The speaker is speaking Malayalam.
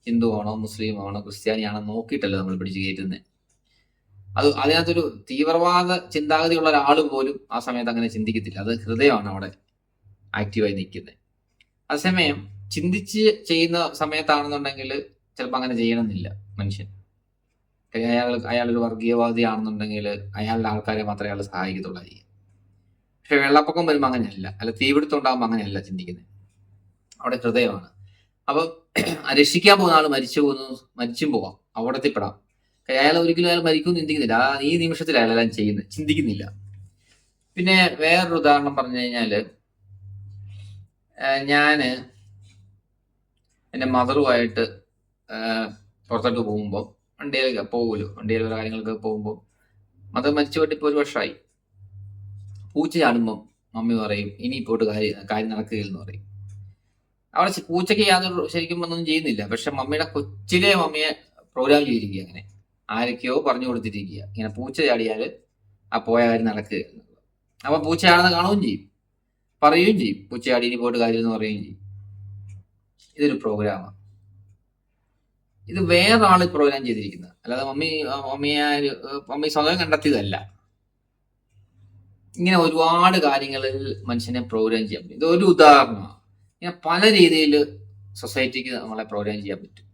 ഹിന്ദു ആണോ മുസ്ലിം ആണോ ക്രിസ്ത്യാനിയാണോ നോക്കിയിട്ടല്ല നമ്മൾ പിടിച്ച് കയറ്റുന്നത്. അതിനകത്തൊരു തീവ്രവാദ ചിന്താഗതിയുള്ള ഒരാൾ പോലും ആ സമയത്ത് അങ്ങനെ ചിന്തിക്കത്തില്ല. അത് ഹൃദയമാണ് അവിടെ ആക്റ്റീവായി നിൽക്കുന്നത്. അതേസമയം ചിന്തിച്ച് ചെയ്യുന്ന സമയത്താണെന്നുണ്ടെങ്കിൽ ചിലപ്പോൾ അങ്ങനെ ചെയ്യണമെന്നില്ല മനുഷ്യൻ. അയാളൊരു വർഗീയവാദിയാണെന്നുണ്ടെങ്കിൽ അയാളുടെ ആൾക്കാരെ മാത്രമേ അയാൾ സഹായിക്കത്തുള്ളായിരിക്കും. പക്ഷെ വെള്ളപ്പൊക്കം വരുമ്പോൾ അങ്ങനെയല്ല, അല്ല തീപിടുത്തം ഉണ്ടാകുമ്പോൾ അങ്ങനെയല്ല ചിന്തിക്കുന്നത്. അവിടെ ഹൃദയമാണ്. അപ്പം രക്ഷിക്കാൻ പോകുന്ന ആൾ മരിച്ചും പോവാം, അവിടത്തിൽപ്പെടാം. അയാൾ ഒരിക്കലും അയാൾ മരിക്കുമെന്ന് ചിന്തിക്കുന്നില്ല. ഈ നിമിഷത്തിൽ അയാളെല്ലാം ചെയ്യുന്നത് ചിന്തിക്കുന്നില്ല. പിന്നെ വേറൊരു ഉദാഹരണം പറഞ്ഞു കഴിഞ്ഞാൽ, ഞാന് എൻ്റെ മദറുമായിട്ട് പുറത്തോട്ട് പോകുമ്പോൾ വണ്ടിയിൽ പോകുമല്ലോ, വണ്ടിയിൽ ഓരോ കാര്യങ്ങളൊക്കെ പോകുമ്പോൾ മദർ മരിച്ചു പോയിട്ട് ഇപ്പോൾ 1 വർഷമായി. പൂച്ച ചാടുമ്പം മമ്മി പറയും ഇനി പോയിട്ട് കാര്യം നടക്കുകയില്ലെന്ന് പറയും. അവിടെ പൂച്ചയ്ക്ക് യാതൊരു ശരിക്കും ഒന്നും ചെയ്യുന്നില്ല. പക്ഷെ മമ്മിയുടെ കൊച്ചിലെ മമ്മിയെ പ്രോഗ്രാം ചെയ്തിരിക്കുക. അങ്ങനെ ആരൊക്കെയോ പറഞ്ഞു കൊടുത്തിരിക്കുക, ഇങ്ങനെ പൂച്ച ചാടിയാൽ ആ പോയ കാര്യം നടക്കുക. അപ്പൊ പൂച്ചയാണെന്ന് കാണുകയും ചെയ്യും, പറയുകയും ചെയ്യും പൂച്ച ചാടി ഇനി പോയിട്ട് കാര്യം എന്ന് പറയുകയും ചെയ്യും. ഇതൊരു പ്രോഗ്രാമാണ്. ഇത് വേറൊരാൾ പ്രോഗ്രാം ചെയ്തിരിക്കുന്നത്, അല്ലാതെ മമ്മി സ്വന്തം കണ്ടെത്തിയതല്ല. ഇങ്ങനെ ഒരുപാട് കാര്യങ്ങളിൽ മനുഷ്യനെ പ്രോഗ്രാം ചെയ്യാൻ പറ്റും. ഇതൊരു ഉദാഹരണമാണ്. ഇങ്ങനെ പല രീതിയിൽ സൊസൈറ്റിക്ക് നമ്മളെ പ്രോഗ്രാം ചെയ്യാൻ പറ്റും.